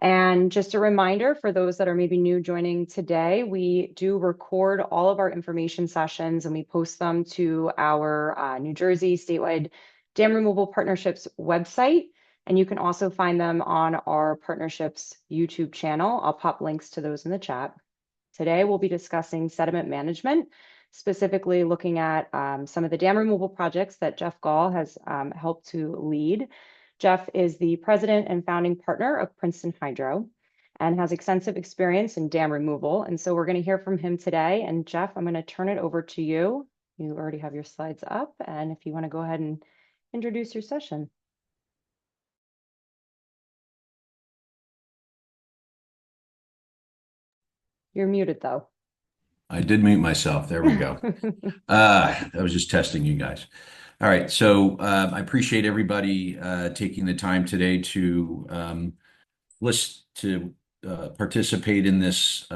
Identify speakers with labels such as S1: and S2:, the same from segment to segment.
S1: And just a reminder for those that are maybe new joining today, we do record all of our information sessions and we post them to our New Jersey statewide dam removal partnerships website. And you can also find them on our partnerships YouTube channel. I'll pop links to those in the chat. Today, we'll be discussing sediment management, specifically looking at some of the dam removal projects that Geoff Goll has helped to lead. Geoff is the president and founding partner of Princeton Hydro and has extensive experience in dam removal. And so we're going to hear from him today. And Geoff, I'm going to turn it over to you. You already have your slides up. And if you want to go ahead and introduce your session. You're muted, though.
S2: I did mute myself. There we go. I was just testing you guys. All right. So I appreciate everybody taking the time today to participate in this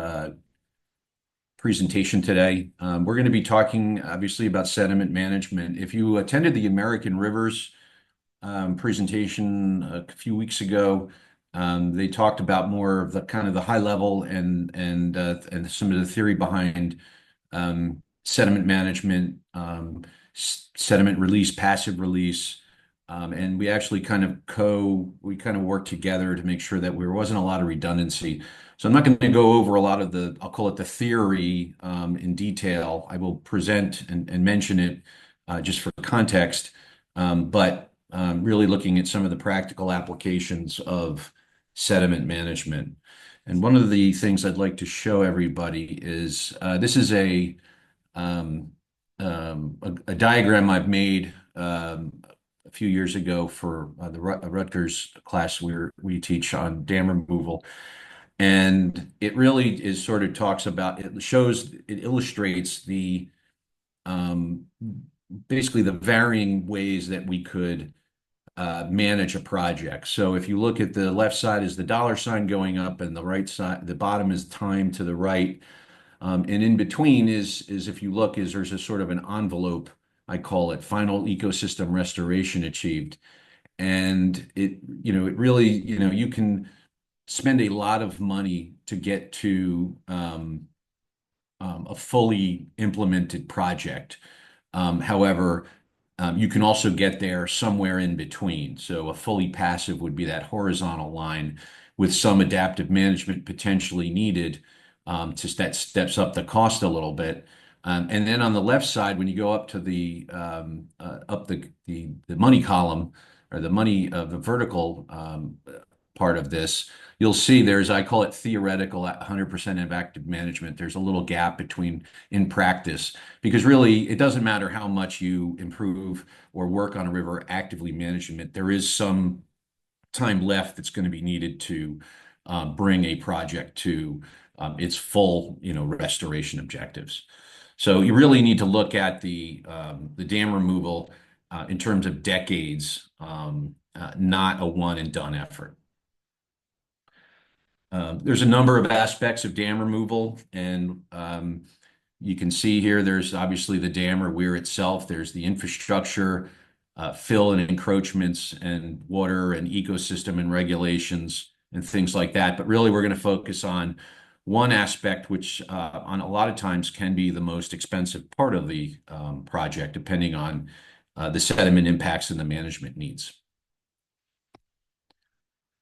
S2: presentation today. We're going to be talking, obviously, about sediment management. If you attended the American Rivers presentation a few weeks ago, they talked about more of the kind of the high level and some of the theory behind sediment management, sediment release, passive release, and we actually kind of worked together to make sure that there wasn't a lot of redundancy. So I'm not going to go over a lot of I'll call it the theory in detail. I will present and mention it just for context, but really looking at some of the practical applications of sediment management. And one of the things I'd like to show everybody is this is a diagram I've made a few years ago for the Rutgers class we teach on dam removal. And it really it illustrates basically the varying ways that we could manage a project. So if you look at the left side is the dollar sign going up, and the right side, the bottom is time to the right. And in between is if you look, there's a sort of an envelope, I call it, final ecosystem restoration achieved. And it really, you can spend a lot of money to get to a fully implemented project. However, you can also get there somewhere in between. So a fully passive would be that horizontal line with some adaptive management potentially needed that steps up the cost a little bit. And then on the left side, when you go up to the money column or the vertical part of this, you'll see I call it theoretical 100% active management. There's a little gap between in practice, because really it doesn't matter how much you improve or work on a river actively management. There is some time left that's going to be needed to bring a project to its full, restoration objectives. So you really need to look at the dam removal in terms of decades, not a one and done effort. There's a number of aspects of dam removal, and you can see here there's obviously the dam or weir itself. There's the infrastructure, fill and encroachments, and water and ecosystem and regulations and things like that. But really, we're going to focus on one aspect, which on a lot of times can be the most expensive part of the project, depending on the sediment impacts and the management needs.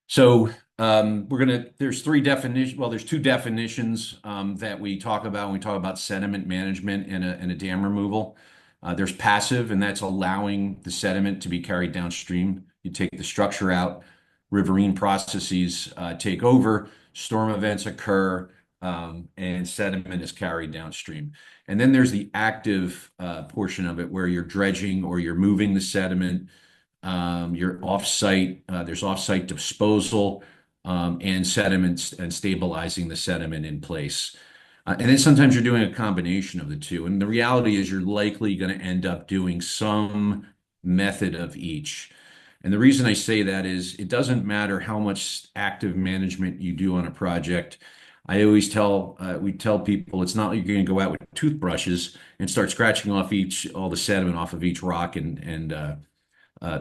S2: So there's three definitions. Well, there's two definitions that we talk about when we talk about sediment management in a dam removal. There's passive, and that's allowing the sediment to be carried downstream. You take the structure out, riverine processes take over, storm events occur, and sediment is carried downstream. And then there's the active portion of it where you're dredging or you're moving the sediment. You're offsite, there's offsite disposal and sediments and stabilizing the sediment in place. And then sometimes you're doing a combination of the two. And the reality is you're likely going to end up doing some method of each. And the reason I say that is it doesn't matter how much active management you do on a project. I always we tell people it's not like you're going to go out with toothbrushes and start scratching off all the sediment off of each rock and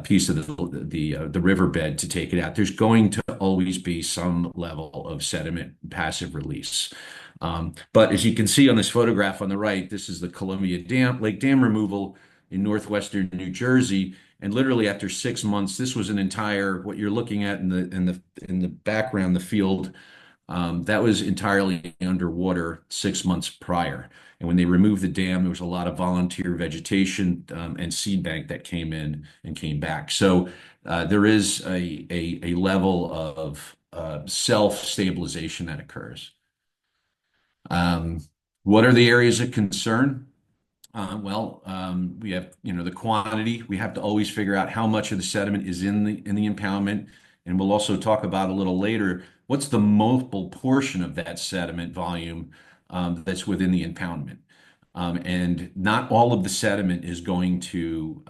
S2: piece of the riverbed to take it out. There's going to always be some level of sediment passive release. But as you can see on this photograph on the right, this is the Columbia Lake Dam removal in northwestern New Jersey. And literally after 6 months, this was an entire, what you're looking at in the background, the field, that was entirely underwater 6 months prior. And when they removed the dam, there was a lot of volunteer vegetation and seed bank that came in and came back. So there is a level of self-stabilization that occurs. Um, what are the areas of concern? We have, the quantity. We have to always figure out how much of the sediment is in the impoundment, and we'll also talk about a little later what's the mobile portion of that sediment volume that's within the impoundment. And not all of the sediment is going to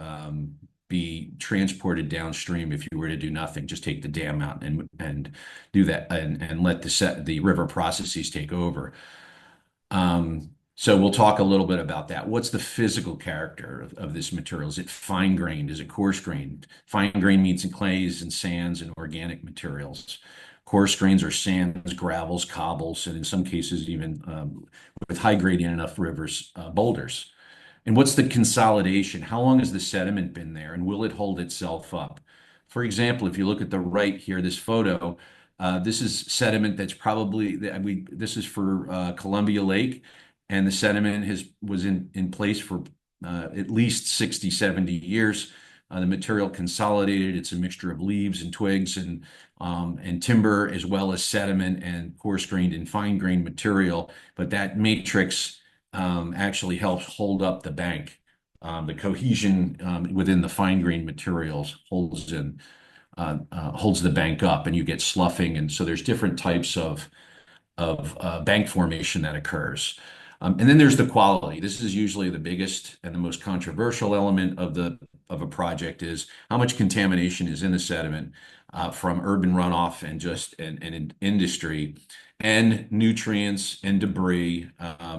S2: be transported downstream if you were to do nothing. Just take the dam out and do that and let the river processes take over. So we'll talk a little bit about that. What's the physical character of this material? Is it fine grained? Is it coarse grained? Fine grained means in clays and sands and organic materials. Coarse grains are sands, gravels, cobbles, and in some cases even with high gradient enough rivers, boulders. And what's the consolidation? How long has the sediment been there, and will it hold itself up? For example, if you look at the right here, this photo, this is sediment that's probably, this is for Columbia Lake, and the sediment was in place for at least 60, 70 years. The material consolidated. It's a mixture of leaves and twigs and timber, as well as sediment and coarse-grained and fine-grained material. But that matrix actually helps hold up the bank. The cohesion within the fine-grained materials holds the bank up, and you get sloughing. And so there's different types of bank formation that occurs. And then there's the quality. This is usually the biggest and the most controversial element of a project is how much contamination is in the sediment from urban runoff and industry and nutrients and debris.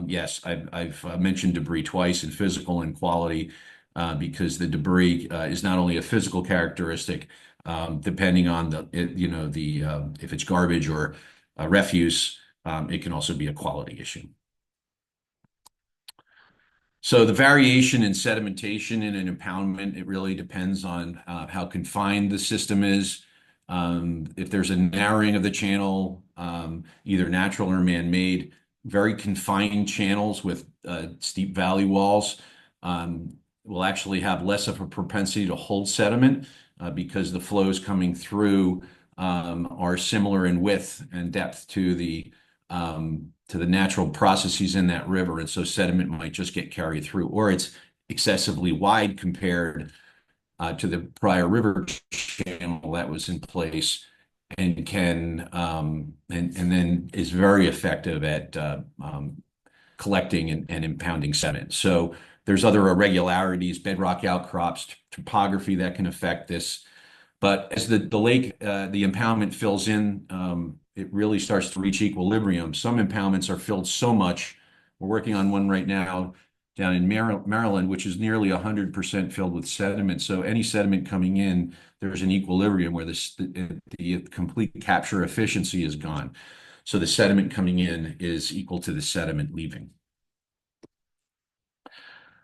S2: Yes, I've mentioned debris twice in physical and quality because the debris is not only a physical characteristic, depending on if it's garbage or refuse, it can also be a quality issue. So the variation in sedimentation in an impoundment, it really depends on how confined the system is. If there's a narrowing of the channel, either natural or man-made, very confined channels with steep valley walls will actually have less of a propensity to hold sediment because the flows coming through are similar in width and depth to the natural processes in that river. And so sediment might just get carried through, or it's excessively wide compared to the prior river channel that was in place and then is very effective at collecting and impounding sediment. So there's other irregularities, bedrock outcrops, topography that can affect this. But as the lake, the impoundment fills in, it really starts to reach equilibrium. Some impoundments are filled so much. We're working on one right now down in Maryland, which is nearly 100% filled with sediment. So any sediment coming in, there's an equilibrium where the complete capture efficiency is gone. So the sediment coming in is equal to the sediment leaving.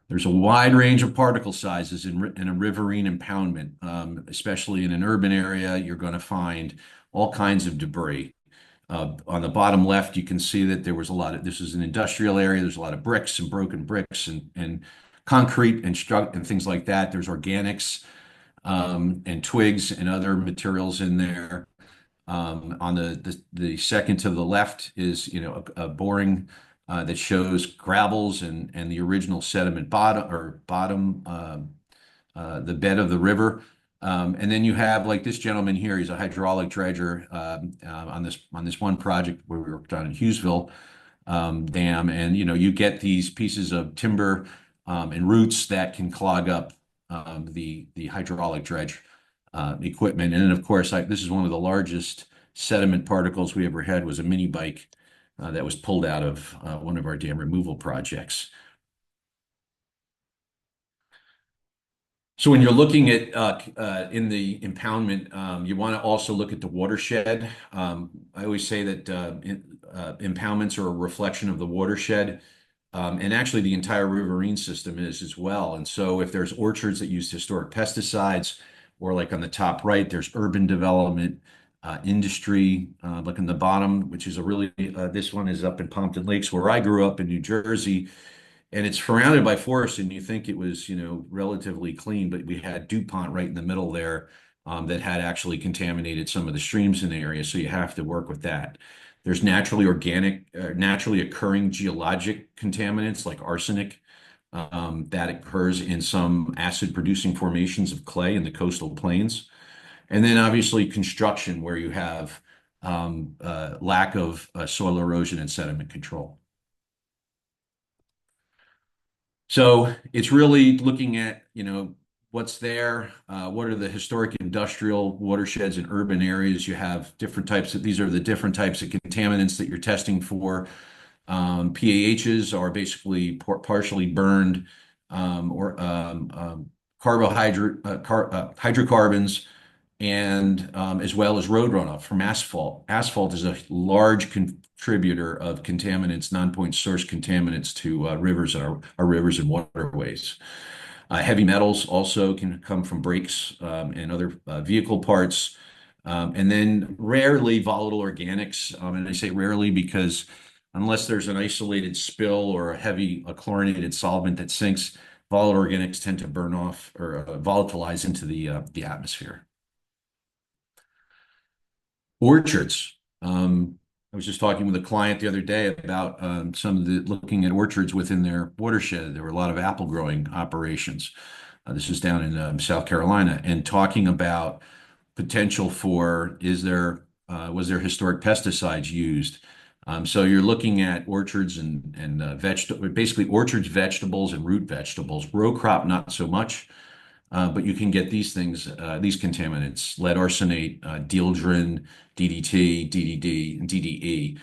S2: There's a wide range of particle sizes in a riverine impoundment, especially in an urban area. You're going to find all kinds of debris. On the bottom left, you can see that this is an industrial area. There's a lot of bricks and broken bricks and concrete and things like that. There's organics and twigs and other materials in there. On the second to the left is, a boring that shows gravels and the original sediment bottom, the bed of the river. And then you have like this gentleman here, he's a hydraulic dredger on this one project where we worked on in Hughesville Dam. And, you get these pieces of timber and roots that can clog up the hydraulic dredge equipment. And then, of course, this is one of the largest sediment particles we ever had was a mini bike that was pulled out of one of our dam removal projects. So when you're looking at in the impoundment, you want to also look at the watershed. I always say that impoundments are a reflection of the watershed, and actually the entire riverine system is as well. And so if there's orchards that use historic pesticides, or like on the top right, there's urban development, industry. Look in the bottom, which is a really this one is up in Pompton Lakes, where I grew up in New Jersey, and it's surrounded by forest, and you think it was, relatively clean, but we had DuPont right in the middle there, that had actually contaminated some of the streams in the area. So you have to work with that. There's naturally occurring geologic contaminants like arsenic, that occurs in some acid-producing formations of clay in the coastal plains. And then obviously construction, where you have lack of soil erosion and sediment control. So it's really looking at, what's there, what are the historic industrial watersheds in urban areas. You have different types of, these are the different types of contaminants that you're testing for. PAHs are basically partially burned, or hydrocarbons, and as well as road runoff from asphalt. Asphalt is a large contributor of contaminants, non-point source contaminants to rivers and our rivers and waterways. Heavy metals also can come from brakes, and other vehicle parts. And then rarely volatile organics. And I say rarely because unless there's an isolated spill or a chlorinated solvent that sinks, volatile organics tend to burn off or volatilize into the atmosphere. Orchards. I was just talking with a client the other day about looking at orchards within their watershed. There were a lot of apple growing operations. This is down in South Carolina, and talking about potential for was there historic pesticides used? So you're looking at orchards and basically orchards, vegetables, and root vegetables. Row crop, not so much. But you can get these things, these contaminants: lead arsenate, dieldrin, DDT, DDD, and DDE.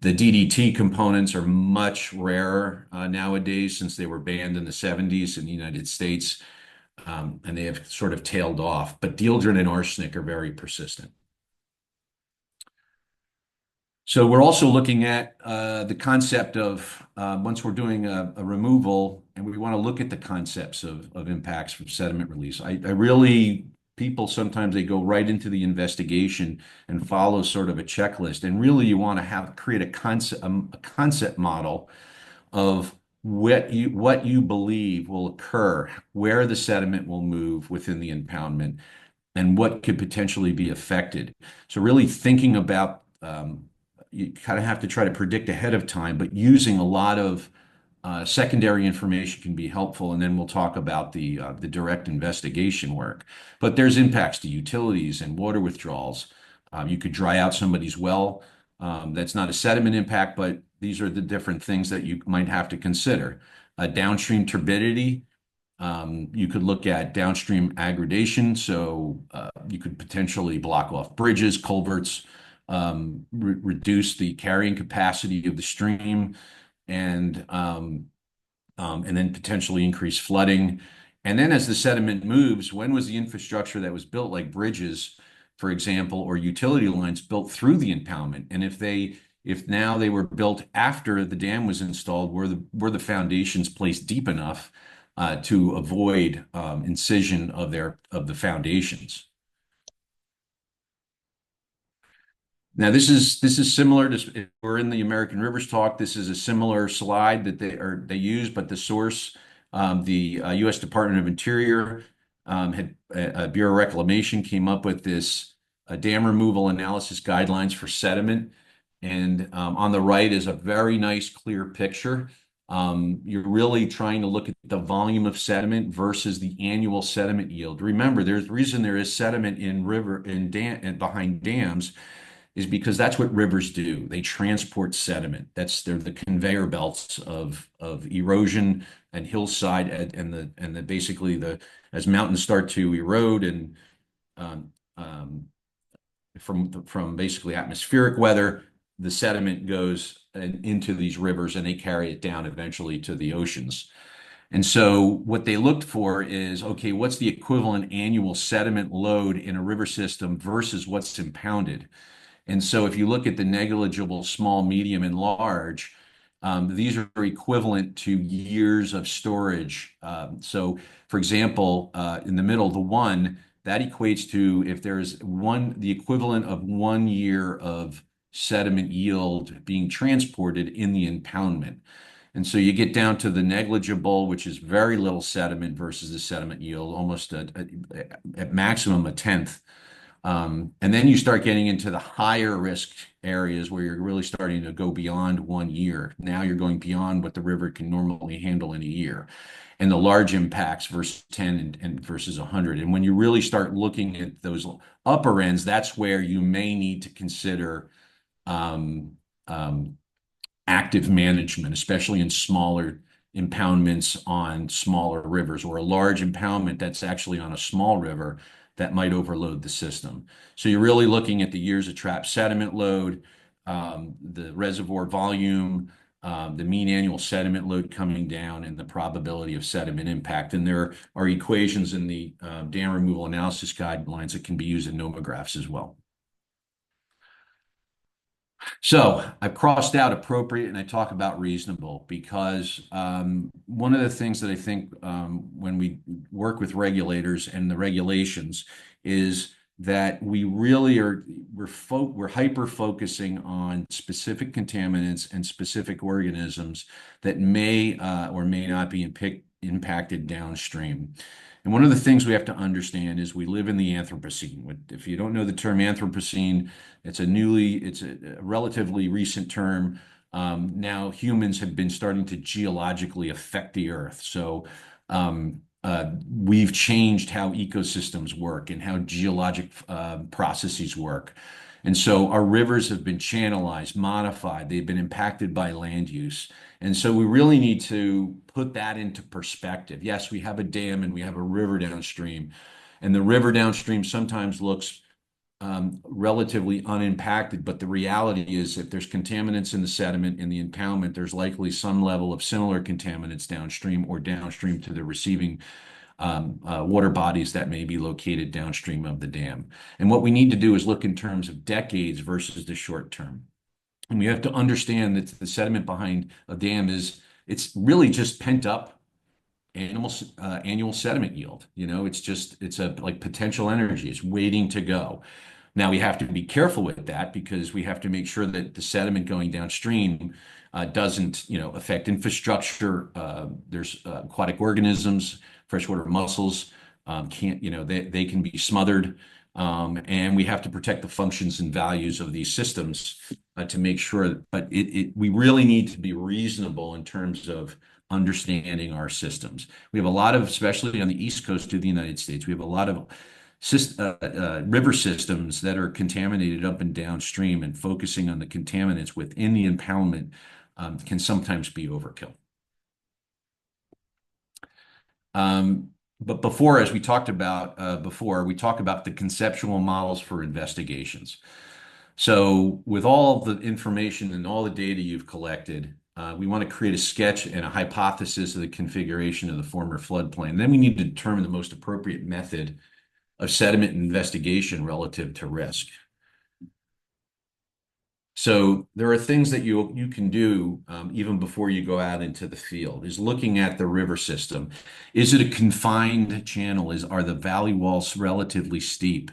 S2: The DDT components are much rarer nowadays, since they were banned in the 70s in the United States, and they have sort of tailed off. But dieldrin and arsenic are very persistent. So we're also looking at the concept of, once we're doing a removal, and we want to look at the concepts of impacts from sediment release. People sometimes they go right into the investigation and follow sort of a checklist. And really you want to create a concept model of what you believe will occur, where the sediment will move within the impoundment, and what could potentially be affected. So really thinking about, you kind of have to try to predict ahead of time, but using a lot of secondary information can be helpful. And then we'll talk about the direct investigation work. But there's impacts to utilities and water withdrawals. You could dry out somebody's well. That's not a sediment impact, but these are the different things that you might have to consider. Downstream turbidity. You could look at downstream aggradation. So you could potentially block off bridges, culverts, reduce the carrying capacity of the stream, and then potentially increase flooding. And then as the sediment moves, when was the infrastructure that was built, like bridges, for example, or utility lines, built through the impoundment? And if now they were built after the dam was installed, were the foundations placed deep enough to avoid incision of the foundations? Now, this is similar to, if we're in the American Rivers talk. This is a similar slide that they use, but the source, the U.S. Department of Interior, had Bureau of Reclamation came up with this dam removal analysis guidelines for sediment, and on the right is a very nice, clear picture. You're really trying to look at the volume of sediment versus the annual sediment yield. Remember, there's the reason there is sediment in river and dam and behind dams is because that's what rivers do. They transport sediment. They're the conveyor belts of erosion and hillside, and basically as mountains start to erode, and um, um, from basically atmospheric weather, the sediment goes into these rivers, and they carry it down eventually to the oceans. And so what they looked for is, okay, what's the equivalent annual sediment load in a river system versus what's impounded? And so if you look at the negligible, small, medium, and large, these are equivalent to years of storage. So for example, in the middle, the one, that equates to if there's one, the equivalent of 1 year of sediment yield being transported in the impoundment. And so you get down to the negligible, which is very little sediment versus the sediment yield, almost at maximum a tenth. And then you start getting into the higher risk areas where you're really starting to go beyond 1 year. Now you're going beyond what the river can normally handle in a year. And the large impacts versus 10 and versus 100. And when you really start looking at those upper ends, that's where you may need to consider um, um, active management, especially in smaller impoundments on smaller rivers, or a large impoundment that's actually on a small river that might overload the system. So you're really looking at the years of trapped sediment load, the reservoir volume, the mean annual sediment load coming down, and the probability of sediment impact. And there are equations in the dam removal analysis guidelines that can be used in nomographs as well. So I've crossed out appropriate and I talk about reasonable because one of the things that I think when we work with regulators and the regulations is that we really we're hyper focusing on specific contaminants and specific organisms that may or may not be impacted downstream. And one of the things we have to understand is we live in the Anthropocene. If you don't know the term Anthropocene, it's a relatively recent term. Now humans have been starting to geologically affect the earth. So we've changed how ecosystems work and how geologic processes work. And so our rivers have been channelized, modified, they've been impacted by land use. And so we really need to put that into perspective. Yes, we have a dam and we have a river downstream, and the river downstream sometimes looks relatively unimpacted, but the reality is if there's contaminants in the sediment in the impoundment, there's likely some level of similar contaminants downstream or downstream to the receiving water bodies that may be located downstream of the dam. And what we need to do is look in terms of decades versus the short term. And we have to understand that the sediment behind a dam it's really just pent up annual sediment yield. It's a like potential energy. It's waiting to go. Now we have to be careful with that because we have to make sure that the sediment going downstream doesn't, affect infrastructure. There's aquatic organisms, freshwater mussels, can't, they can be smothered. And we have to protect the functions and values of these systems to make sure, but we really need to be reasonable in terms of understanding our systems. We have a lot of, especially on the East Coast of the United States, we have a lot of river systems that are contaminated up and downstream, and focusing on the contaminants within the impoundment can sometimes be overkill. But before, as we talked about before, we talk about the conceptual models for investigations. So with all the information and all the data you've collected, we want to create a sketch and a hypothesis of the configuration of the former floodplain. Then we need to determine the most appropriate method of sediment investigation relative to risk. So there are things that you can do even before you go out into the field, is looking at the river system. Is it a confined channel? Are the valley walls relatively steep?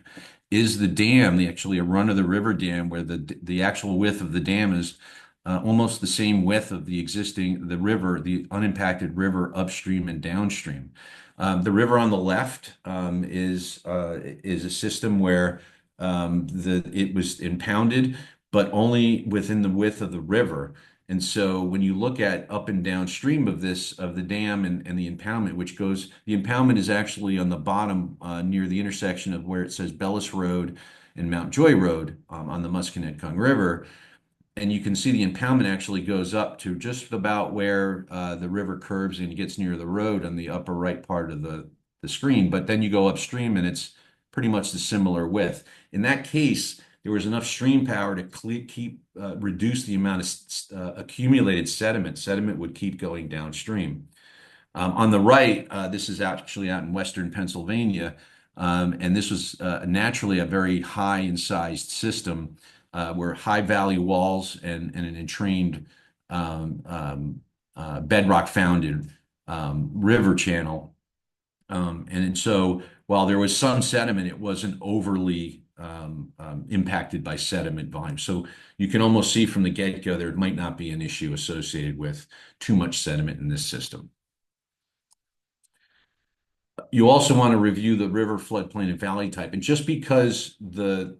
S2: Is the dam actually a run of the river dam where the actual width of the dam is almost the same width of the river, the unimpacted river upstream and downstream? The river on the left is a system where it was impounded, but only within the width of the river. And so when you look at up and downstream of the dam and the impoundment, the impoundment is actually on the bottom near the intersection of where it says Bellis Road and Mount Joy Road on the Musconetcong River. And you can see the impoundment actually goes up to just about where the river curves and gets near the road on the upper right part of the screen. But then you go upstream and it's pretty much the similar width. In that case, there was enough stream power to reduce the amount of accumulated sediment. Sediment would keep going downstream. On the right, this is actually out in Western Pennsylvania, and this was naturally a very high incised system where high value walls and an entrained bedrock founded river channel. And so while there was some sediment, it wasn't overly impacted by sediment volume. So you can almost see from the get-go there might not be an issue associated with too much sediment in this system. You also want to review the river floodplain and valley type. And just because the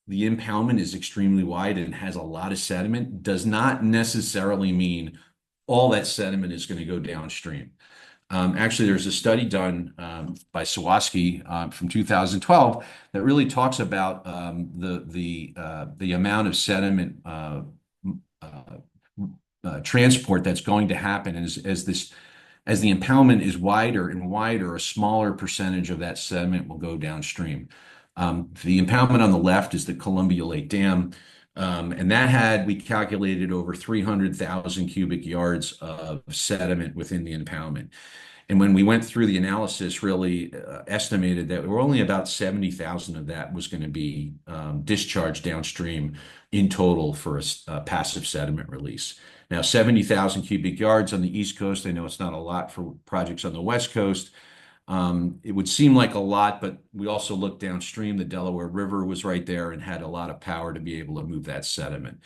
S2: impoundment is extremely wide and has a lot of sediment does not necessarily mean all that sediment is going to go downstream. Actually, there's a study done by Sawatsky from 2012 that really talks about the amount of sediment transport that's going to happen as the impoundment is wider and wider, a smaller percentage of that sediment will go downstream. The impoundment on the left is the Columbia Lake Dam, and we calculated over 300,000 cubic yards of sediment within the impoundment. And when we went through the analysis, really estimated that we're only about 70,000 of that was going to be discharged downstream in total for a passive sediment release. Now, 70,000 cubic yards on the East Coast, I know it's not a lot for projects on the West Coast. It would seem like a lot, but we also looked downstream. The Delaware River was right there and had a lot of power to be able to move that sediment.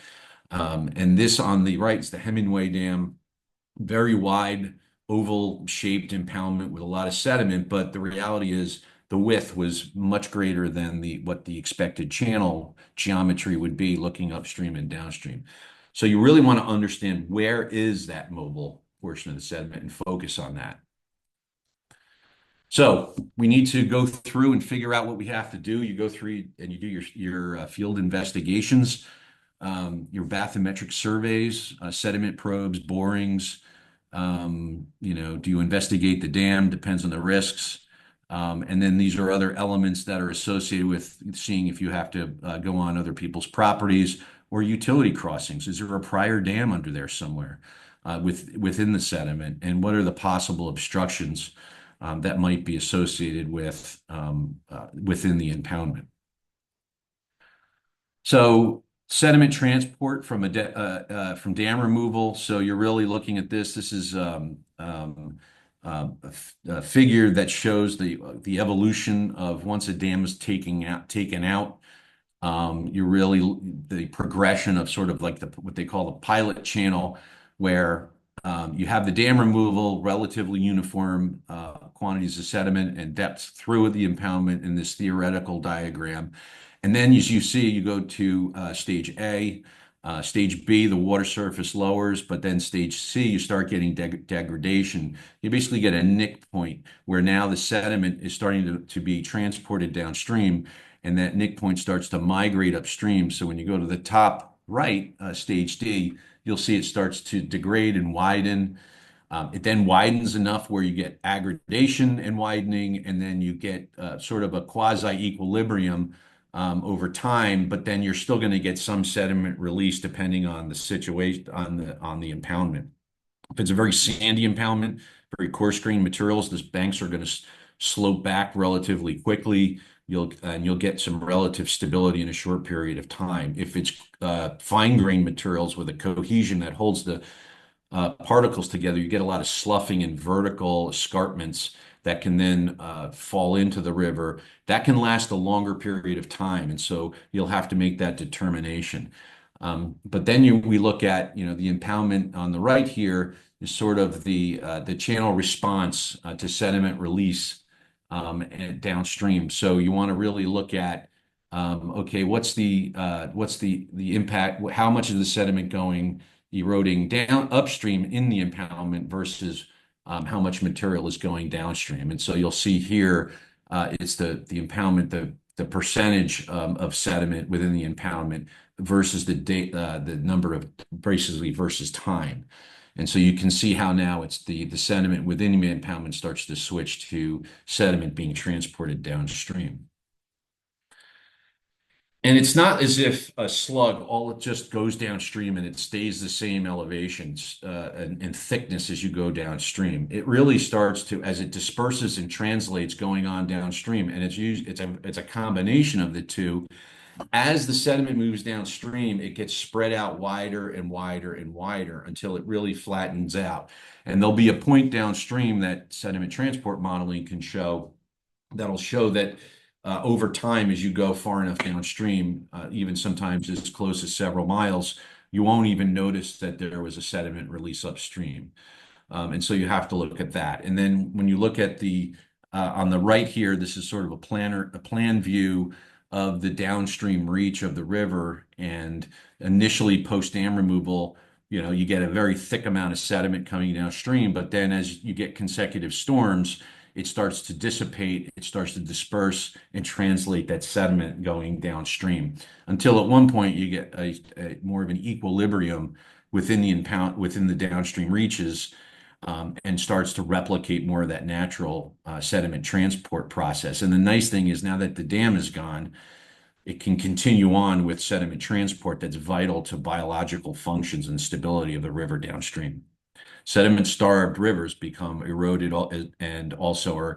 S2: And this on the right is the Hemingway Dam, very wide, oval-shaped impoundment with a lot of sediment, but the reality is the width was much greater than what the expected channel geometry would be looking upstream and downstream. So you really want to understand where is that mobile portion of the sediment and focus on that. So we need to go through and figure out what we have to do. You go through and you do your field investigations, your bathymetric surveys, sediment probes, borings. Do you investigate the dam? Depends on the risks. And then these are other elements that are associated with seeing if you have to go on other people's properties or utility crossings. Is there a prior dam under there somewhere within the sediment? And what are the possible obstructions that might be associated with within the impoundment? So sediment transport from dam removal. So you're really looking at this. This is a figure that shows the evolution of once a dam is taken out. You're really the progression of sort of like what they call the pilot channel, where you have the dam removal, relatively uniform quantities of sediment and depth through the impoundment in this theoretical diagram. And then as you see, you go to stage A, stage B, the water surface lowers, but then stage C, you start getting degradation. You basically get a nick point where now the sediment is starting to be transported downstream, and that nick point starts to migrate upstream. So when you go to the top right, stage D, you'll see it starts to degrade and widen. It then widens enough where you get aggradation and widening, and then you get sort of a quasi-equilibrium over time, but then you're still going to get some sediment release depending on the situation on the impoundment. If it's a very sandy impoundment, very coarse grained materials, these banks are going to slope back relatively quickly. You'll get some relative stability in a short period of time. If it's fine grained materials with a cohesion that holds the particles together, you get a lot of sloughing and vertical escarpments that can then fall into the river. That can last a longer period of time, and so you'll have to make that determination. But then we look at the impoundment on the right here is sort of the channel response to sediment release and downstream. So you want to really look at okay, what's the impact? How much is the sediment eroding down upstream in the impoundment versus how much material is going downstream? And so you'll see here it's the impoundment, the percentage of sediment within the impoundment versus the number of basically versus time. And so you can see how now it's the sediment within the impoundment starts to switch to sediment being transported downstream. And it's not as if a slug, all it just goes downstream and it stays the same elevations and thickness as you go downstream. It really starts to, as it disperses and translates going on downstream, and it's a combination of the two. As the sediment moves downstream, it gets spread out wider and wider and wider until it really flattens out. And there'll be a point downstream that sediment transport modeling can show that'll show that over time, as you go far enough downstream, even sometimes as close as several miles, you won't even notice that there was a sediment release upstream. And so you have to look at that. And then when you look at the on the right here, this is sort of a plan view of the downstream reach of the river. And initially, post dam removal, you get a very thick amount of sediment coming downstream. But then as you get consecutive storms, it starts to dissipate, it starts to disperse and translate that sediment going downstream until at one point you get a more of an equilibrium within the downstream reaches, and starts to replicate more of that natural sediment transport process. And the nice thing is now that the dam is gone, it can continue on with sediment transport that's vital to biological functions and stability of the river downstream. Sediment-starved rivers become eroded and also are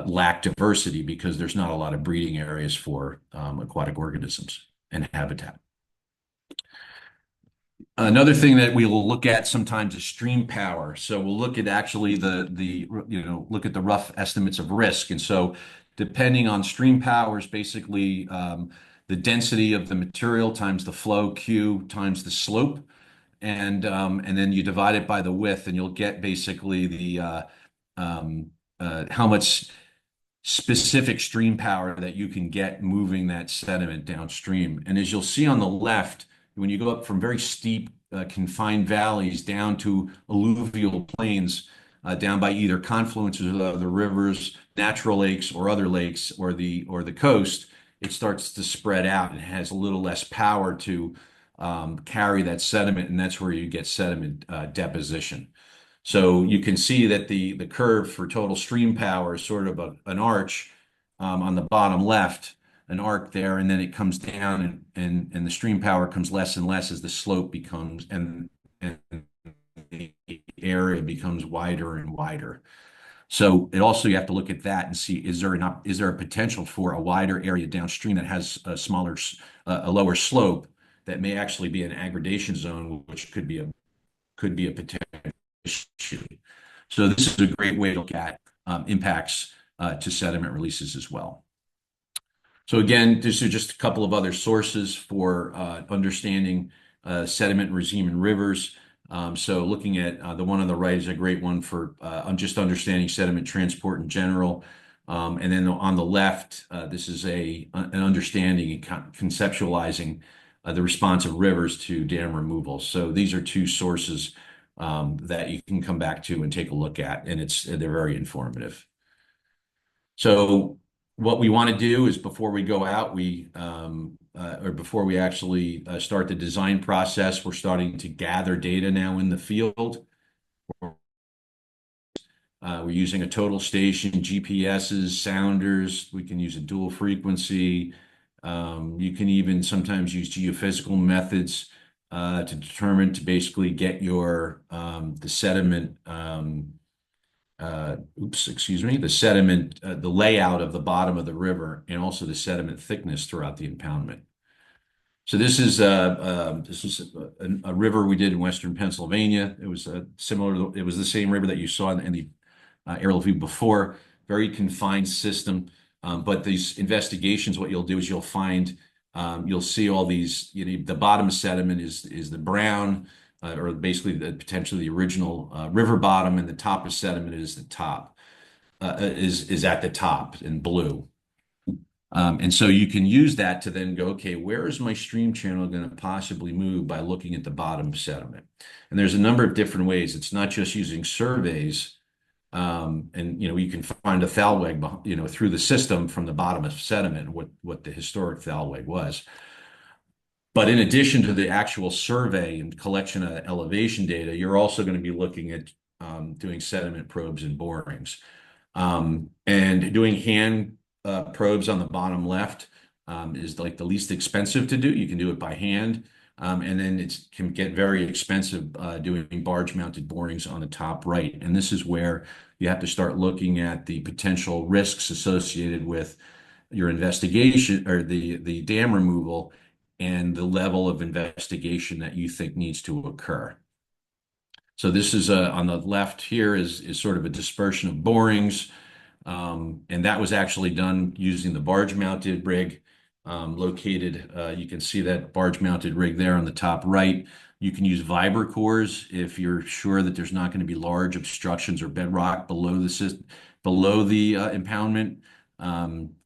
S2: lack diversity because there's not a lot of breeding areas for aquatic organisms and habitat. Another thing that we will look at sometimes is stream power. So we'll look at actually look at the rough estimates of risk. And so depending on stream powers, basically the density of the material times the flow Q times the slope. And then you divide it by the width, and you'll get basically the how much specific stream power that you can get moving that sediment downstream. And as you'll see on the left, when you go up from very steep confined valleys down to alluvial plains, down by either confluences of the rivers, natural lakes, or other lakes, or the coast, it starts to spread out and has a little less power to carry that sediment, and that's where you get sediment deposition. So you can see that the curve for total stream power is sort of an arch on the bottom left, an arc there, and then it comes down, and the stream power comes less and less as the slope becomes and the area becomes wider and wider. So it also, you have to look at that and see, is there a potential for a wider area downstream that has a lower slope that may actually be an aggradation zone, which could be a potential issue. So this is a great way to look at impacts to sediment releases as well. So again, these are just a couple of other sources for understanding sediment regime in rivers. So looking at the one on the right is a great one for just understanding sediment transport in general. And then on the left, this is an understanding and conceptualizing the response of rivers to dam removal. So these are two sources that you can come back to and take a look at, and they're very informative. So what we want to do is before we go out, or before we actually start the design process, we're starting to gather data now in the field. We're using a total station, GPSs, sounders. We can use a dual frequency. You can even sometimes use geophysical methods to basically get your the sediment the layout of the bottom of the river, and also the sediment thickness throughout the impoundment. So this is a river we did in Western Pennsylvania. It was it was the same river that you saw in the aerial view before, very confined system. But these investigations, what you'll do is you'll see all these, the bottom sediment is the brown, or basically potentially the original river bottom, and the top of sediment is at the top in blue. And so you can use that to then go, okay, where is my stream channel going to possibly move by looking at the bottom sediment? And there's a number of different ways. It's not just using surveys. And you can find a thalweg, through the system from the bottom of sediment, what the historic thalweg was. But in addition to the actual survey and collection of elevation data, you're also going to be looking at doing sediment probes and borings, and doing hand probes on the bottom left. is like the least expensive to do. You can do it by hand. And then it can get very expensive doing barge mounted borings on the top right. And this is where you have to start looking at the potential risks associated with your investigation or the dam removal and the level of investigation that you think needs to occur. So this is on the left here is sort of a dispersion of borings. And that was actually done using the barge mounted rig located. You can see that barge mounted rig there on the top right. You can use vibra cores if you're sure that there's not going to be large obstructions or bedrock below the impoundment,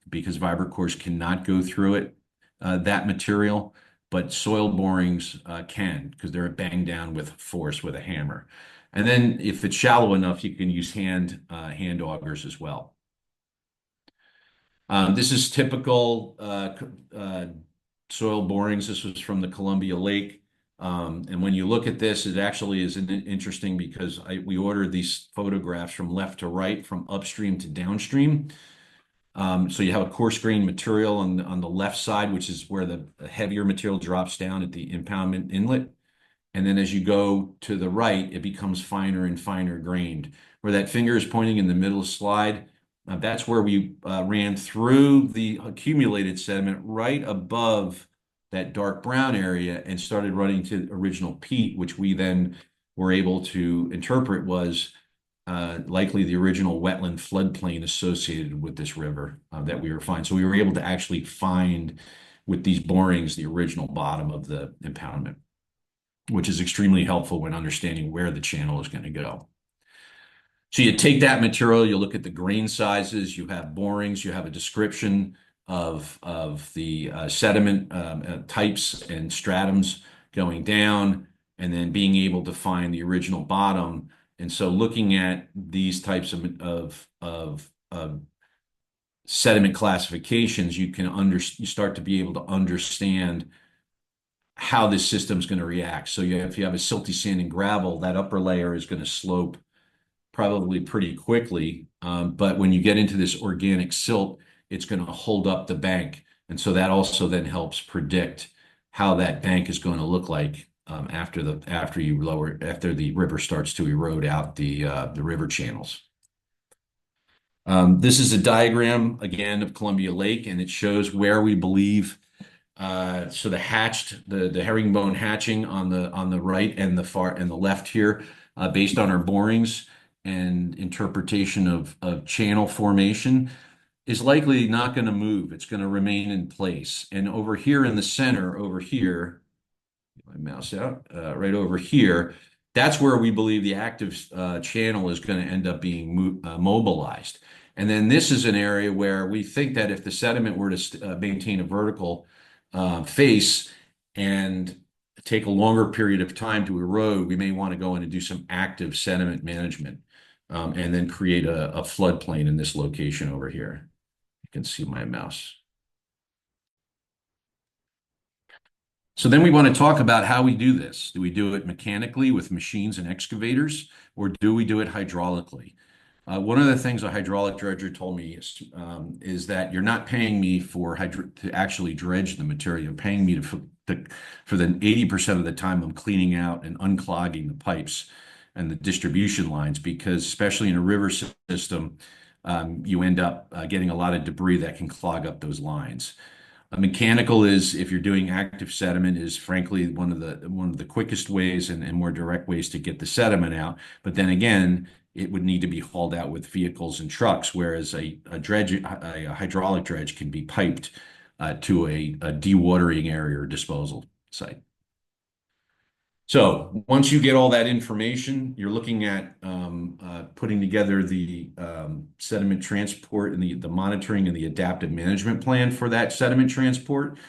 S2: because vibra cores cannot go through it, that material. But soil borings can, because they're banged down with force with a hammer. And then if it's shallow enough, you can use hand augers as well. This is typical soil borings. This was from the Columbia Lake. And when you look at this, it actually is interesting because we ordered these photographs from left to right, from upstream to downstream. So you have a coarse grain material on the left side, which is where the heavier material drops down at the impoundment inlet. And then as you go to the right, it becomes finer and finer grained. Where that finger is pointing in the middle of the slide, that's where we ran through the accumulated sediment right above that dark brown area and started running to original peat, which we then were able to interpret was likely the original wetland floodplain associated with this river that we were finding. So we were able to actually find with these borings the original bottom of the impoundment, which is extremely helpful when understanding where the channel is going to go. So you take that material, you look at the grain sizes, you have borings, you have a description of the sediment types and stratums going down, and then being able to find the original bottom. And so looking at these types of sediment classifications, you start to be able to understand how this system is going to react. So if you have a silty sand and gravel, that upper layer is going to slope probably pretty quickly. But when you get into this organic silt, it's going to hold up the bank. And so that also then helps predict how that bank is going to look like after the river starts to erode out the river channels. This is a diagram again of Columbia Lake, and it shows where we believe so the herringbone hatching on the right and the left here, based on our borings and interpretation of channel formation, is likely not going to move. It's going to remain in place. And over here in the center, over here, get my mouse out, right over here, that's where we believe the active channel is going to end up being mobilized. And then this is an area where we think that if the sediment were to maintain a vertical face and take a longer period of time to erode, we may want to go in and do some active sediment management, and then create a floodplain in this location over here. You can see my mouse. So then we want to talk about how we do this. Do we do it mechanically with machines and excavators, or do we do it hydraulically? One of the things a hydraulic dredger told me is that you're not paying me to actually dredge the material. You're paying me for the 80% of the time I'm cleaning out and unclogging the pipes and the distribution lines, because especially in a river system, you end up getting a lot of debris that can clog up those lines. Mechanical is, if you're doing active sediment, is frankly one of the quickest ways and more direct ways to get the sediment out. But then again, it would need to be hauled out with vehicles and trucks, whereas a hydraulic dredge can be piped to a dewatering area or disposal site. So once you get all that information, you're looking at putting together the sediment transport and the monitoring and the adaptive management plan for that sediment transport.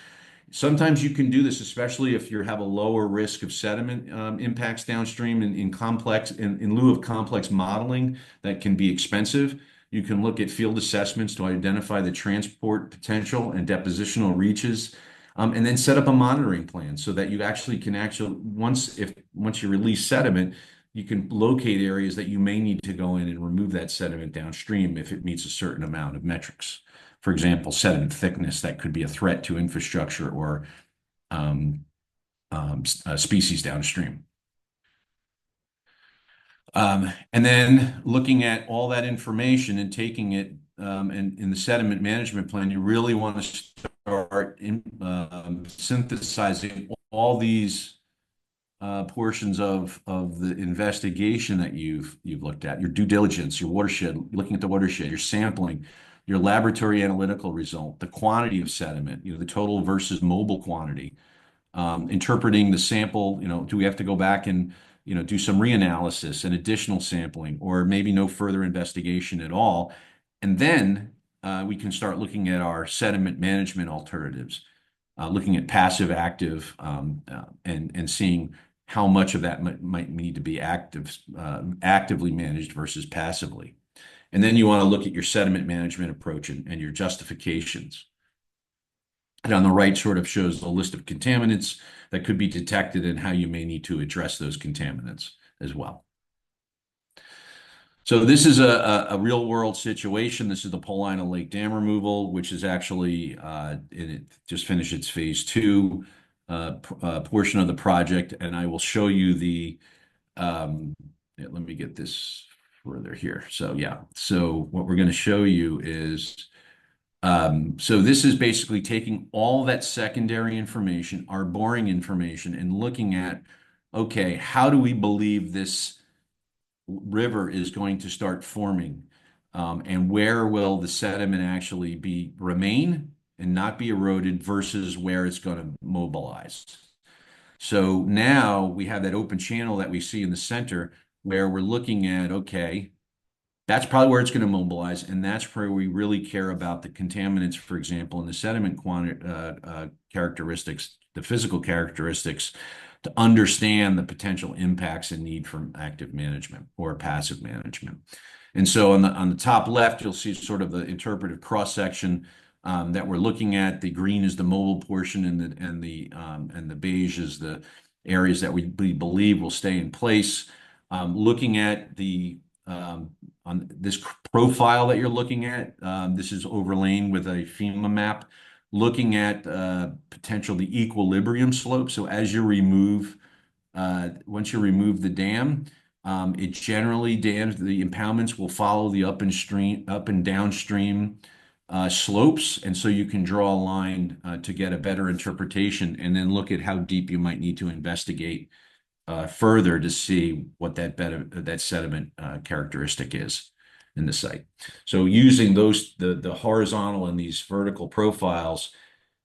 S2: Sometimes you can do this, especially if you have a lower risk of sediment impacts downstream in lieu of complex modeling that can be expensive. You can look at field assessments to identify the transport potential and depositional reaches, and then set up a monitoring plan so that you once you release sediment, you can locate areas that you may need to go in and remove that sediment downstream if it meets a certain amount of metrics for example, sediment thickness that could be a threat to infrastructure or um, species downstream. And then looking at all that information and taking it and in the sediment management plan, you really want to start synthesizing all these portions of the investigation that you've looked at, your due diligence, your watershed, looking at the watershed, your sampling, your laboratory analytical result, the quantity of sediment, the total versus mobile quantity, interpreting the sample, do we have to go back and, do some reanalysis and additional sampling, or maybe no further investigation at all. And then we can start looking at our sediment management alternatives, looking at passive, active, and seeing how much of that might need to be actively managed versus passively. And then you want to look at your sediment management approach and your justifications. And on the right sort of shows the list of contaminants that could be detected and how you may need to address those contaminants as well. So this is a real world situation. This is the Paulina Lake Dam removal, which is actually it just finished its phase 2 portion of the project. And I will show you the, let me get this further here. So yeah, so what we're going to show you is, so this is basically taking all that secondary information, our boring information, and looking at, okay, how do we believe this river is going to start forming, and where will the sediment actually remain and not be eroded versus where it's going to mobilize. So now we have that open channel that we see in the center where we're looking at, okay, that's probably where it's going to mobilize, and that's where we really care about the contaminants, for example, and the sediment characteristics, the physical characteristics, to understand the potential impacts and need for active management or passive management. And so on the top left, you'll see sort of the interpretive cross section that we're looking at. The green is the mobile portion, and the beige is the areas that we believe will stay in place. Looking at the on this profile that you're looking at, this is overlain with a FEMA map, looking at potential the equilibrium slope. So as you remove, once you remove the dam, it generally the impoundments will follow the up and downstream slopes, and so you can draw a line to get a better interpretation, and then look at how deep you might need to investigate further to see what that sediment characteristic is in the site. So using the horizontal and these vertical profiles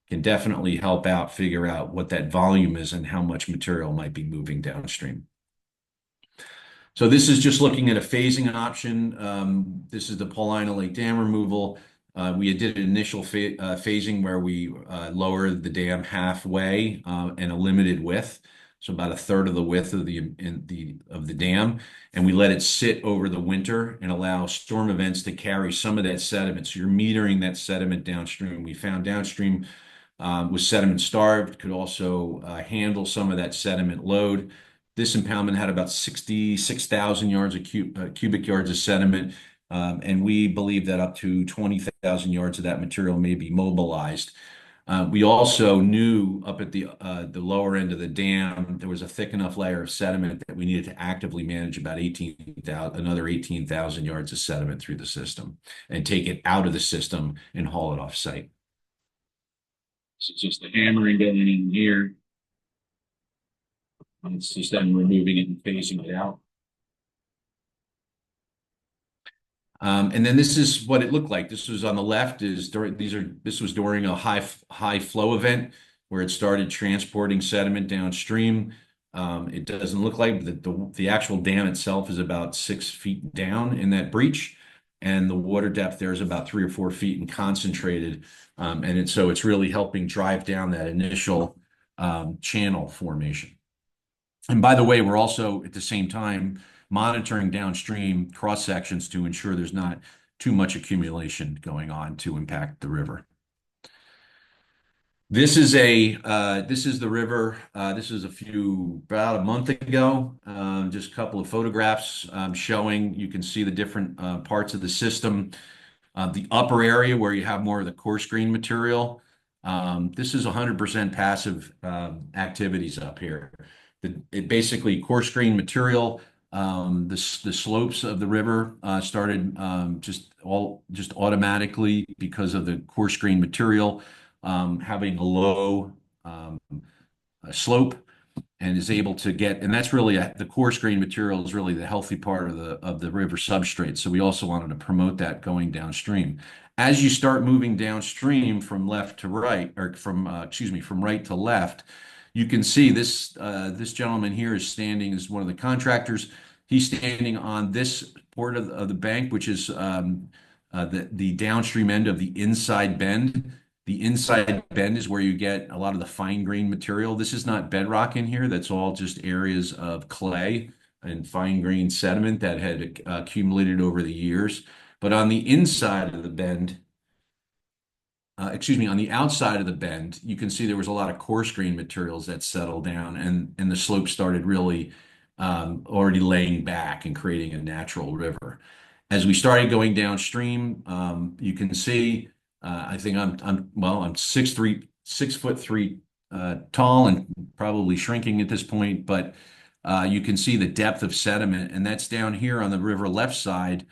S2: can definitely help out figure out what that volume is and how much material might be moving downstream. So this is just looking at a phasing option. This is the Paulina Lake Dam removal. We did an initial phasing where we lowered the dam halfway and a limited width, so about a third of the width of the dam, and we let it sit over the winter and allow storm events to carry some of that sediment. So you're metering that sediment downstream. We found downstream was sediment starved, could also handle some of that sediment load. This impoundment had about 66,000 yards of cubic yards of sediment, and we believe that up to 20,000 yards of that material may be mobilized. We also knew up at the lower end of the dam, there was a thick enough layer of sediment that we needed to actively manage about another 18,000 yards of sediment through the system and take it out of the system and haul it off site. So it's just the hammering going in here. And it's just then removing it and phasing it out. And then this is what it looked like. This was on the left this was during a high flow event where it started transporting sediment downstream. It doesn't look like the actual dam itself is about 6 feet down in that breach, and the water depth there is about 3 or 4 feet and concentrated. So it's really helping drive down that initial channel formation. And by the way, we're also at the same time monitoring downstream cross sections to ensure there's not too much accumulation going on to impact the river. This is the river. This is about a month ago. Just a couple of photographs showing. You can see the different parts of the system. The upper area where you have more of the coarse grain material, this is 100% passive activities up here. It basically coarse grain material. The slopes of the river started just automatically because of the coarse grain material having a low slope and is able to get, and that's really the coarse grain material is really the healthy part of the river substrate. So we also wanted to promote that going downstream. As you start moving downstream from left to right, or excuse me, from right to left, you can see this gentleman here is standing as one of the contractors. He's standing on this part of the bank, which is the downstream end of the inside bend. The inside bend is where you get a lot of the fine grain material. This is not bedrock in here. That's all just areas of clay and fine grain sediment that had accumulated over the years. But on the inside of the bend, excuse me, on the outside of the bend, you can see there was a lot of coarse grain materials that settled down, and the slope started really already laying back and creating a natural river. As we started going downstream, you can see I think I'm 6'3" tall and probably shrinking at this point, but you can see the depth of sediment, and that's down here on the river left side.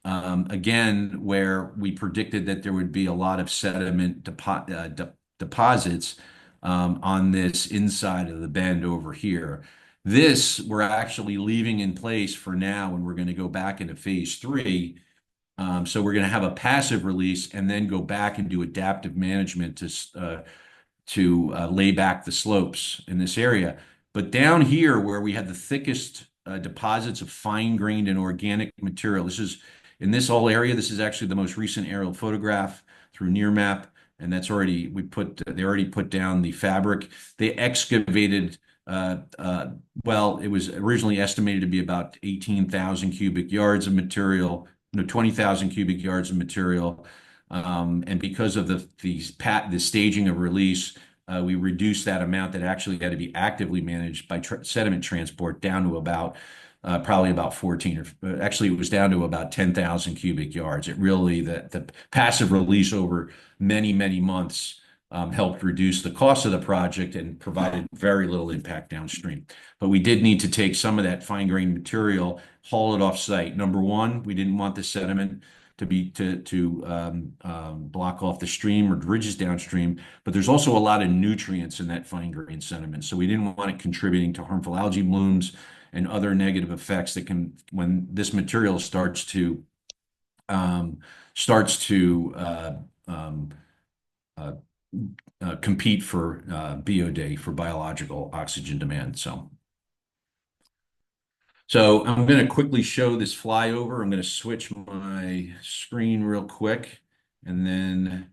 S2: Again, where we predicted that there would be a lot of sediment deposits on this inside of the bend over here. This we're actually leaving in place for now, and we're going to go back into phase three. So we're going to have a passive release and then go back and do adaptive management to lay back the slopes in this area. But down here, where we had the thickest deposits of fine-grained and organic material, this is in this whole area. This is actually the most recent aerial photograph through Nearmap, and that's already they already put down the fabric. They excavated. Well, it was originally estimated to be about 18,000 cubic yards of material, no, 20,000 cubic yards of material. And because of the staging of release, we reduced that amount that actually had to be actively managed by sediment transport down to about probably about 14, or actually it was down to about 10,000 cubic yards. It really, the passive release over many, many months helped reduce the cost of the project and provided very little impact downstream. But we did need to take some of that fine grained material, haul it off site. Number one, we didn't want the sediment to block off the stream or ridges downstream, but there's also a lot of nutrients in that fine grained sediment. So we didn't want it contributing to harmful algae blooms and other negative effects that can, when this material starts to compete for BOD, for biological oxygen demand. So I'm going to quickly show this flyover. I'm going to switch my screen real quick, and then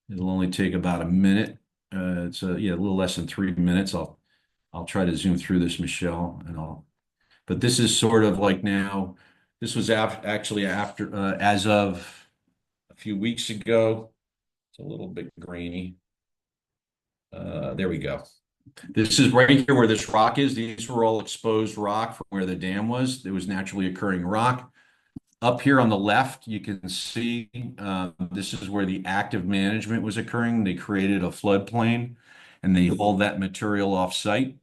S2: it'll only take about a minute. It's a little less than 3 minutes. I'll try to zoom through this, Michelle, but this is sort of like now. This was actually after as of a few weeks ago. It's a little bit grainy. There we go. This is right here where this rock is. These were all exposed rock from where the dam was. There was naturally occurring rock. Up here on the left, you can see this is where the active management was occurring. They created a floodplain and they hauled that material off site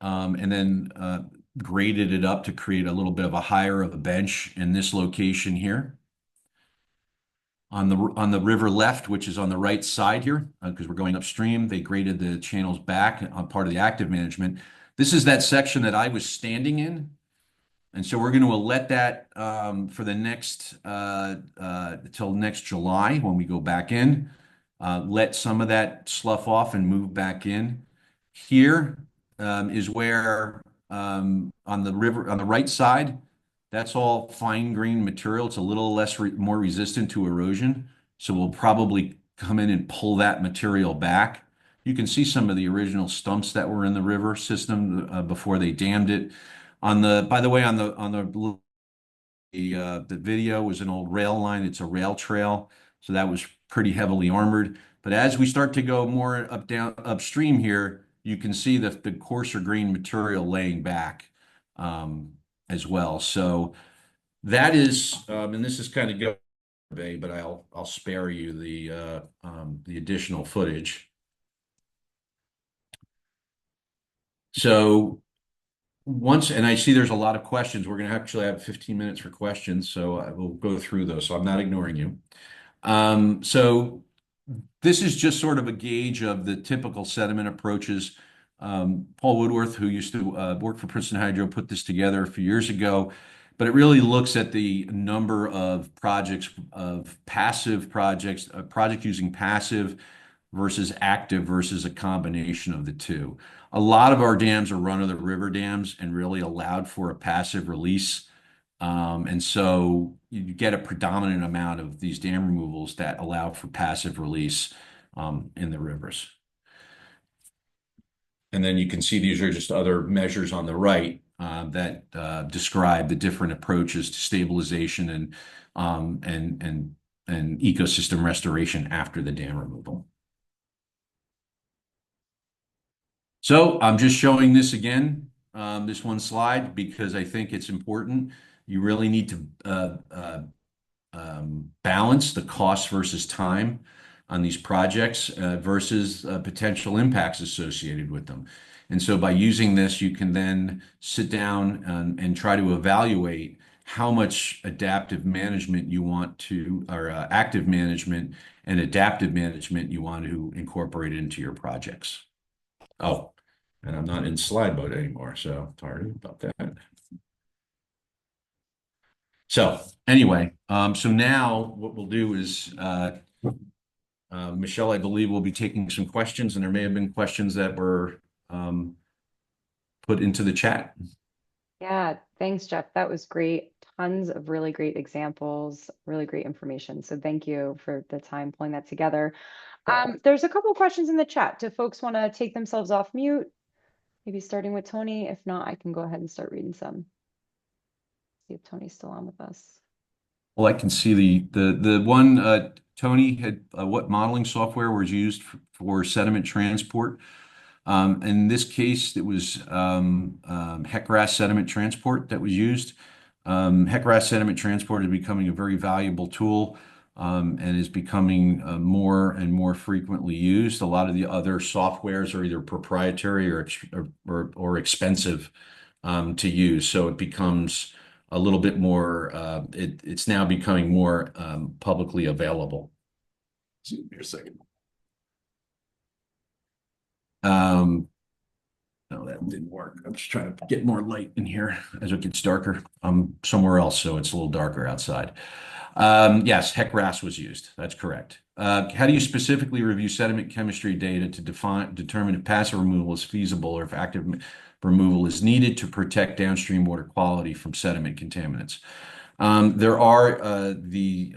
S2: and then graded it up to create a little bit of a higher of a bench in this location here. On the river left, which is on the right side here, because we're going upstream, they graded the channels back on part of the active management. This is that section that I was standing in. And so we're going to let that for the next, till next July when we go back in, let some of that slough off and move back in. Here is where on the river, on the right side, that's all fine grained material. It's a little less more resistant to erosion. So we'll probably come in and pull that material back. You can see some of the original stumps that were in the river system before they dammed it. By the way, on the video was an old rail line. It's a rail trail. So that was pretty heavily armored. But as we start to go more upstream here, you can see the coarser grain material laying back. As well. So that is, and this is kind of survey, but I'll spare you the additional footage. So and I see there's a lot of questions. We're going to actually have 15 minutes for questions, so I will go through those. So I'm not ignoring you. So this is just sort of a gauge of the typical sediment approaches. Paul Woodworth, who used to work for Princeton Hydro, put this together a few years ago, but it really looks at the number of projects, of passive projects, a project using passive versus active versus a combination of the two. A lot of our dams are run-of-the-river dams and really allowed for a passive release. And so you get a predominant amount of these dam removals that allow for passive release in the rivers. And then you can see these are just other measures on the right that describe the different approaches to stabilization and ecosystem restoration after the dam removal. So I'm just showing this again, this one slide, because I think it's important. You really need to balance the cost versus time on these projects versus potential impacts associated with them. And so by using this, you can then sit down and try to evaluate how much adaptive management you want to, or active management and adaptive management you want to incorporate into your projects. Oh, and I'm not in slide mode anymore, so sorry about that. So anyway, so now what we'll do is Michelle, I believe, will be taking some questions, and there may have been questions that were put into the chat.
S1: Yeah, thanks, Geoff. That was great. Tons of really great examples, really great information. So thank you for the time pulling that together. There's a couple of questions in the chat. Do folks want to take themselves off mute? Maybe starting with Tony. If not, I can go ahead and start reading some. See if Tony's still on with us.
S2: Well, I can see the one Tony had what modeling software was used for sediment transport. In this case, it was HEC-RAS sediment transport that was used. HEC-RAS sediment transport is becoming a very valuable tool and is becoming more and more frequently used. A lot of the other softwares are either proprietary or expensive to use, so it becomes a little bit more. It's now becoming more publicly available. Excuse me a second. No, that didn't work. I'm just trying to get more light in here as it gets darker. I'm somewhere else, so it's a little darker outside. Yes, HEC-RAS was used. That's correct. How do you specifically review sediment chemistry data to determine if passive removal is feasible or if active removal is needed to protect downstream water quality from sediment contaminants? There are the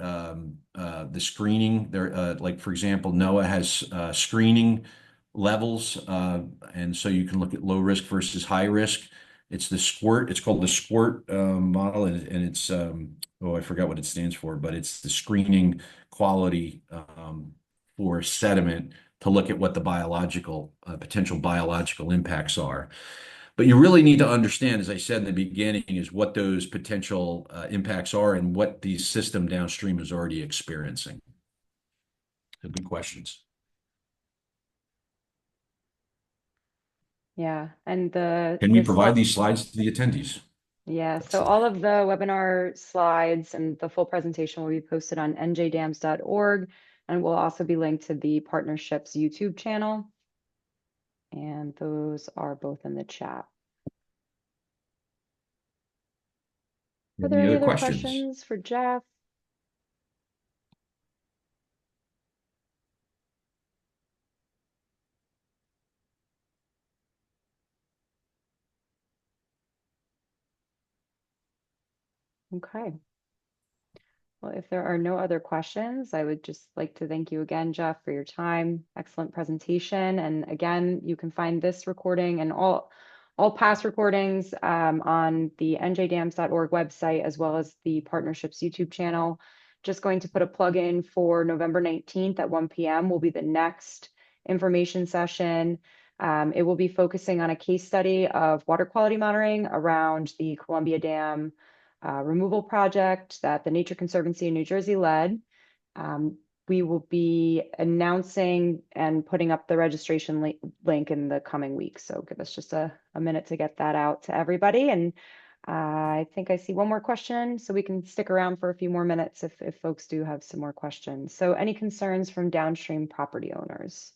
S2: screening there, like for example, NOAA has screening levels, and so you can look at low risk versus high risk. It's called the SQUIRT model, and it's oh, I forgot what it stands for, but it's the screening quality for sediment to look at what the potential biological impacts are. But you really need to understand, as I said in the beginning, is what those potential impacts are and what the system downstream is already experiencing. So good questions.
S1: Yeah, and
S2: Can we provide these slides to the attendees?
S1: Yeah, so all of the webinar slides and the full presentation will be posted on njdams.org, and will also be linked to the partnership's YouTube channel. And those are both in the chat. Are there any other questions for Geoff? Okay. Well, if there are no other questions, I would just like to thank you again, Geoff, for your time. Excellent presentation. And again, you can find this recording and all past recordings on the njdams.org website, as well as the partnership's YouTube channel. Just going to put a plug in for November 19th at 1 p.m. will be the next information session. It will be focusing on a case study of water quality monitoring around the Columbia Dam removal project that the Nature Conservancy in New Jersey led. We will be announcing and putting up the registration link in the coming weeks. So give us just a minute to get that out to everybody. And I think I see one more question, so we can stick around for a few more minutes if folks do have some more questions. So any concerns from downstream property owners?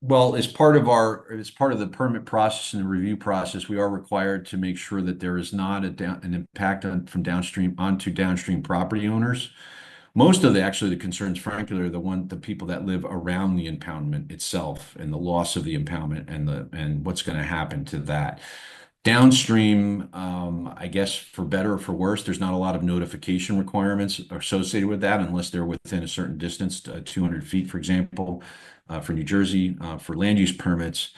S2: Well, as part of the permit process and the review process, we are required to make sure that there is not an impact from downstream onto downstream property owners. Most of the concerns, frankly, are the people that live around the impoundment itself and the loss of the impoundment and what's going to happen to that. Downstream, I guess for better or for worse, there's not a lot of notification requirements associated with that unless they're within a certain distance, 200 feet, for example, for New Jersey, for land use permits.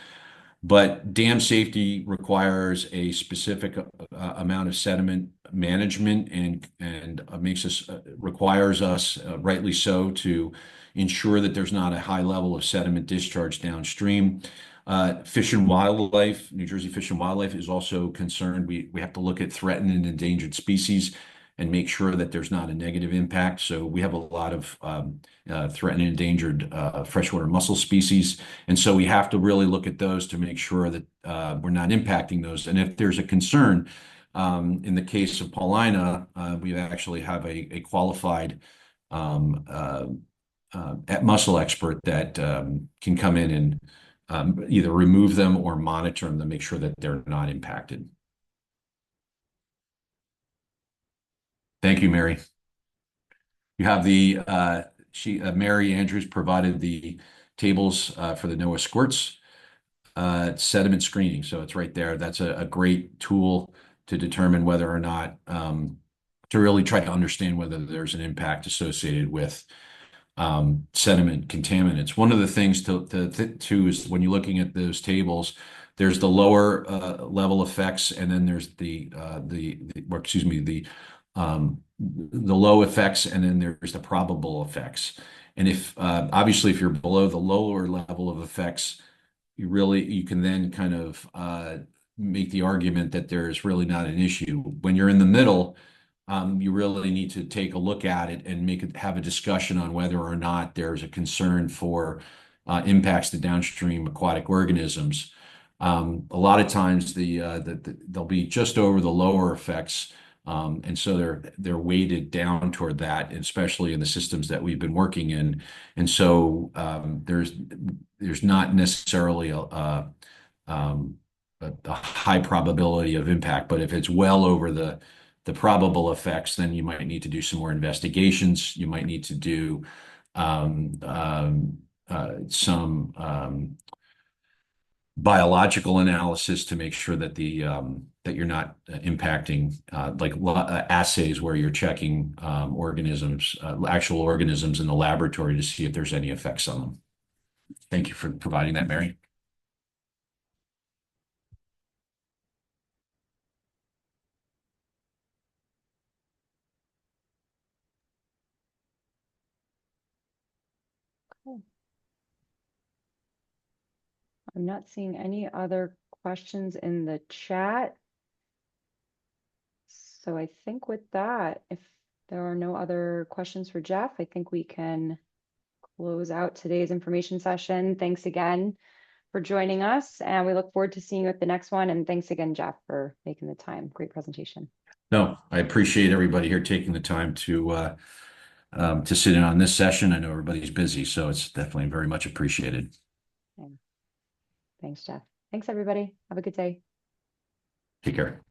S2: But dam safety requires a specific amount of sediment management and requires us, rightly so, to ensure that there's not a high level of sediment discharge downstream. Fish and Wildlife, New Jersey Fish and Wildlife is also concerned. We have to look at threatened and endangered species and make sure that there's not a negative impact. So we have a lot of threatened and endangered freshwater mussel species. And so we have to really look at those to make sure that we're not impacting those. And if there's a concern, in the case of Paulina, we actually have a qualified mussel expert that can come in and either remove them or monitor them to make sure that they're not impacted. Thank you, Mary. You have Mary Andrews provided the tables for the NOAA squirts sediment screening. So it's right there. That's a great tool to determine whether or not to really try to understand whether there's an impact associated with sediment contaminants. One of the things too is when you're looking at those tables, there's the lower level effects, and then there's the low effects, and then there's the probable effects. And if obviously if you're below the lower level of effects, you can then kind of make the argument that there's really not an issue. When you're in the middle, you really need to take a look at it and have a discussion on whether or not there's a concern for impacts to downstream aquatic organisms. A lot of times they'll be just over the lower effects, and so they're weighted down toward that, especially in the systems that we've been working in. And so there's not necessarily a high probability of impact, but if it's well over the probable effects, then you might need to do some more investigations. You might need to do some biological analysis to make sure that that you're not impacting assays where you're checking organisms, actual organisms in the laboratory to see if there's any effects on them. Thank you for providing that, Mary.
S1: Cool. I'm not seeing any other questions in the chat. So I think with that, if there are no other questions for Geoff, I think we can close out today's information session. Thanks again for joining us, and we look forward to seeing you at the next one. And thanks again, Geoff, for making the time. Great presentation.
S2: No, I appreciate everybody here taking the time to sit in on this session. I know everybody's busy, so it's definitely very much appreciated.
S1: Yeah. Thanks, Geoff. Thanks, everybody. Have a good day.
S2: Take care.